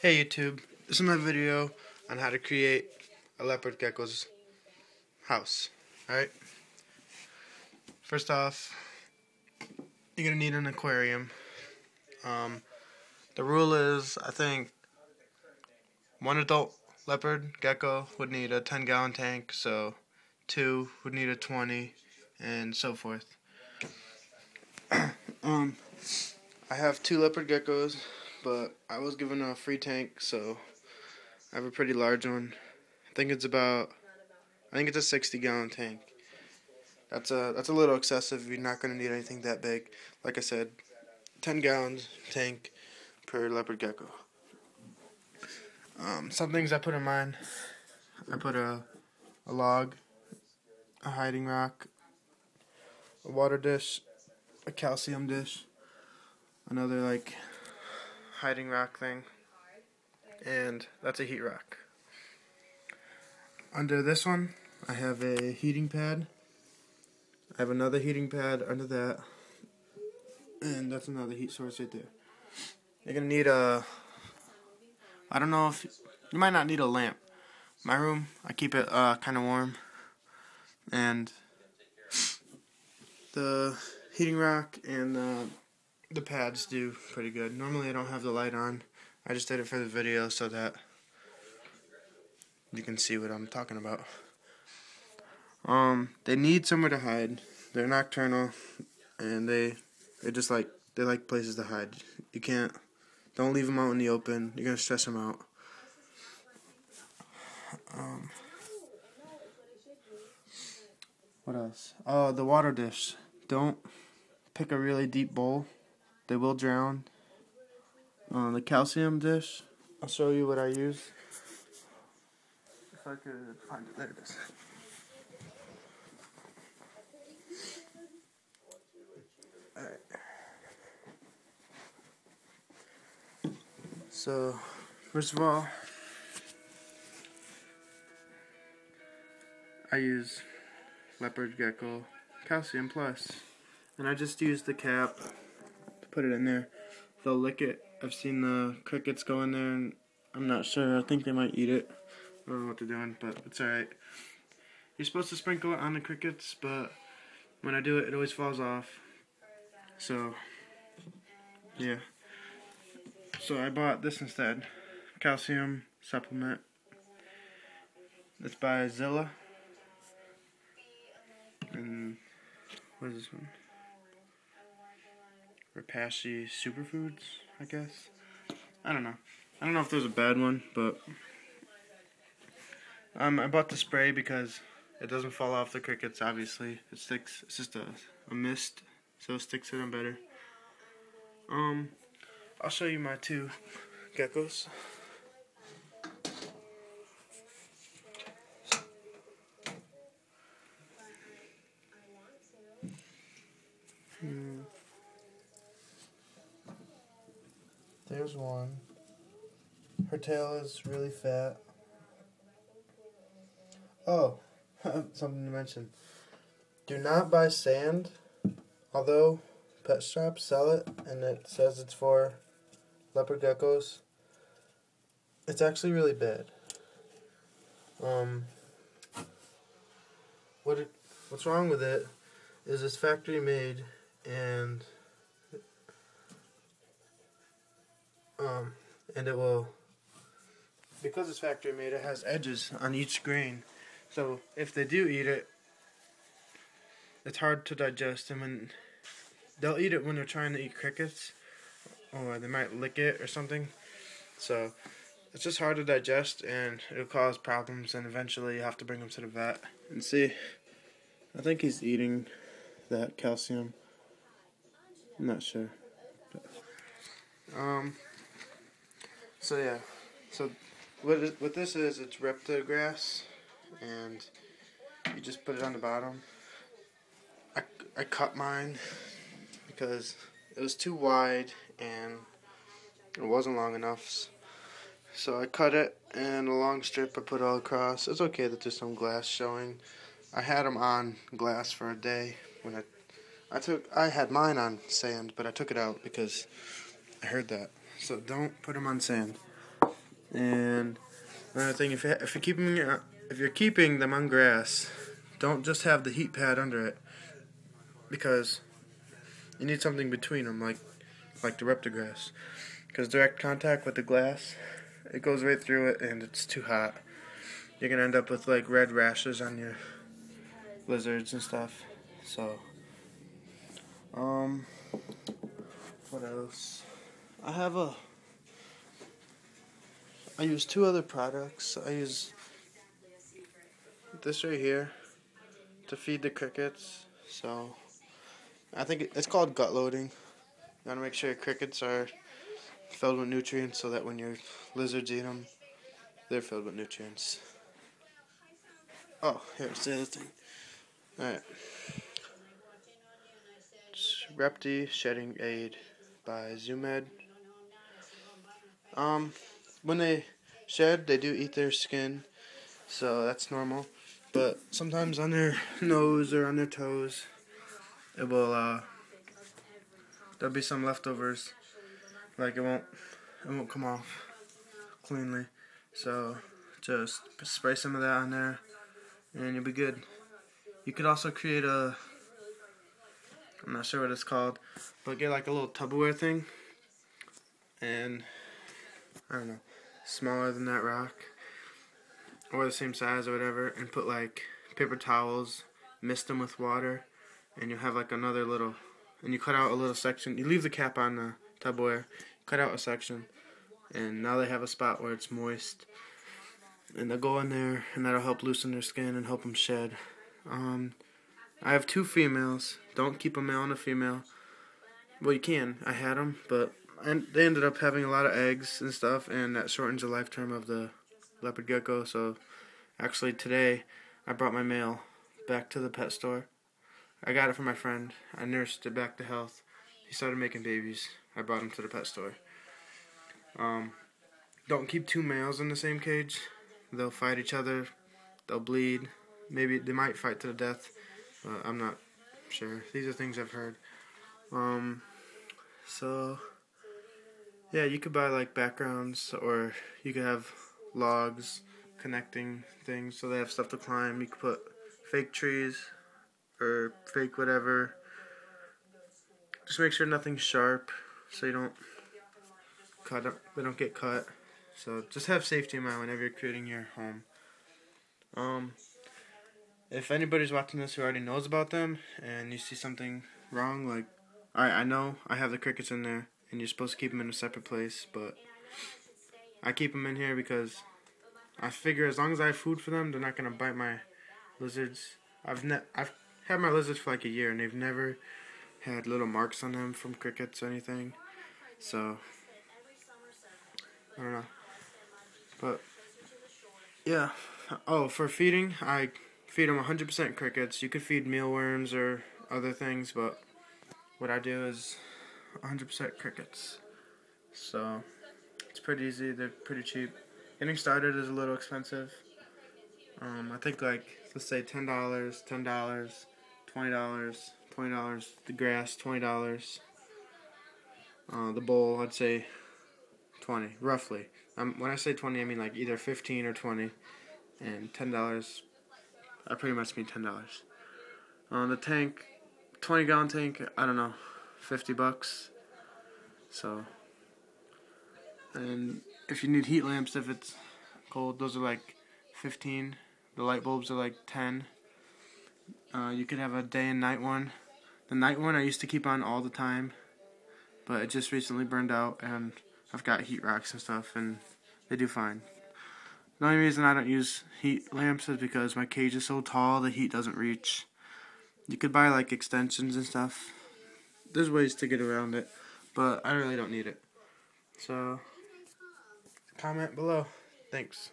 Hey YouTube, this is my video on how to create a leopard gecko's house. Alright, first off, you're going to need an aquarium. The rule is, I think, one adult leopard gecko would need a 10-gallon tank, so two would need a 20, and so forth. I have two leopard geckos, but I was given a free tank, so I have a pretty large one. I think it's a 60-gallon tank. That's a little excessive. You're not going to need anything that big. Like I said, 10 gallons tank per leopard gecko. Some things I put in mine. I put a log, a hiding rock, a water dish, a calcium dish, another like hiding rock thing, and that's a heat rock. Under this one, I have a heating pad. I have another heating pad under that, and that's another heat source right there. You're gonna need I don't know if you might not need a lamp. My room, I keep it kind of warm, and the heating rock and the pads do pretty good. Normally I don't have the light on. I just did it for the video so that you can see what I'm talking about. They need somewhere to hide. They're nocturnal, and they like places to hide. Don't leave them out in the open. You're gonna stress them out. What else? Oh, the water dish. Don't pick a really deep bowl. They will drown. The calcium dish. I'll show you what I use. If I could find it. There it is. Alright. So, first of all, I use Leopard Gecko Calcium Plus, and I just use the cap to put it in there. They'll lick it. I've seen the crickets go in there, and I'm not sure. I think they might eat it. I don't know what they're doing, but it's alright. You're supposed to sprinkle it on the crickets, but when I do it, it always falls off. So, yeah. So I bought this instead. Calcium supplement. It's by Zilla. And what is this one? Rapashi Superfoods, I guess. I don't know. I don't know if there's a bad one, but I bought the spray because it doesn't fall off the crickets. Obviously, it sticks. It's just a mist, so it sticks to them better. I'll show you my two geckos. There's one. Her tail is really fat. Oh, something to mention. Do not buy sand, although pet shops sell it and it says it's for leopard geckos. It's actually really bad. What's wrong with it is it's factory made, and it will, because it's factory made, it has edges on each grain. So if they do eat it, it's hard to digest them, and they'll eat it when they're trying to eat crickets, or they might lick it or something. So it's just hard to digest, and it'll cause problems, and eventually you have to bring them to the vet. And see, I think he's eating that calcium. I'm not sure. So yeah, so what this is, it's Reptograss, and you just put it on the bottom. I cut mine because it was too wide and it wasn't long enough. So I cut it, and a long strip I put all across. It's okay that there's some glass showing. I had them on glass for a day when I had mine on sand, but I took it out because I heard that. So don't put them on sand. And another thing, if you're keeping them on grass, don't just have the heat pad under it, because you need something between them, like the Reptograss, because direct contact with the glass, it goes right through it, and it's too hot. You're gonna end up with like red rashes on your lizards and stuff. So, what else? I use two other products. I use this right here to feed the crickets. So, I think it's called gut loading. You want to make sure your crickets are filled with nutrients so that when your lizards eat them, they're filled with nutrients. Oh, here's the other thing. Alright. Repti Shedding Aid by Zoomed. When they shed, they do eat their skin, so that's normal. But sometimes on their nose or on their toes, there'll be some leftovers. Like it won't come off cleanly. So just spray some of that on there, and you'll be good. You could also create I'm not sure what it's called, but get like a little Tupperware thing, and I don't know, smaller than that rock, or the same size or whatever, and put like paper towels, mist them with water, and you'll have like another little, and you cut out a little section, you leave the cap on the Tupperware, cut out a section, and now they have a spot where it's moist, and they'll go in there, and that'll help loosen their skin and help them shed. I have two females. Don't keep a male and a female. Well, you can. I had them, but they ended up having a lot of eggs and stuff, and that shortens the lifetime of the leopard gecko. So, actually today, I brought my male back to the pet store. I got it from my friend. I nursed it back to health. He started making babies. I brought him to the pet store. Don't keep two males in the same cage. They'll fight each other. They'll bleed. Maybe they might fight to the death. I'm not sure. These are things I've heard. So, yeah, you could buy like backgrounds, or you could have logs connecting things so they have stuff to climb. You could put fake trees or fake whatever. Just make sure nothing's sharp so you don't cut up, they don't get cut. So just have safety in mind whenever you're creating your home. If anybody's watching this who already knows about them and you see something wrong, like, alright, I know I have the crickets in there and you're supposed to keep them in a separate place, but I keep them in here because I figure as long as I have food for them, they're not going to bite my lizards. I've had my lizards for like a year and they've never had little marks on them from crickets or anything. So, I don't know. But, yeah. Oh, for feeding, I feed them 100% crickets. You could feed mealworms or other things, but what I do is 100% crickets. So, it's pretty easy. They're pretty cheap. Getting started is a little expensive. I think like, let's say $10, $20, $20, the grass, $20. The bowl, I'd say 20, roughly. When I say 20, I mean like either 15 or 20, and $10, I pretty much mean $10. The tank, 20-gallon tank, I don't know, $50. So, and if you need heat lamps, if it's cold, those are like 15. The light bulbs are like 10. You could have a day and night one. The night one I used to keep on all the time, but it just recently burned out, and I've got heat rocks and stuff, and they do fine. The only reason I don't use heat lamps is because my cage is so tall, the heat doesn't reach. You could buy like extensions and stuff. There's ways to get around it, but I really don't need it. So, comment below. Thanks.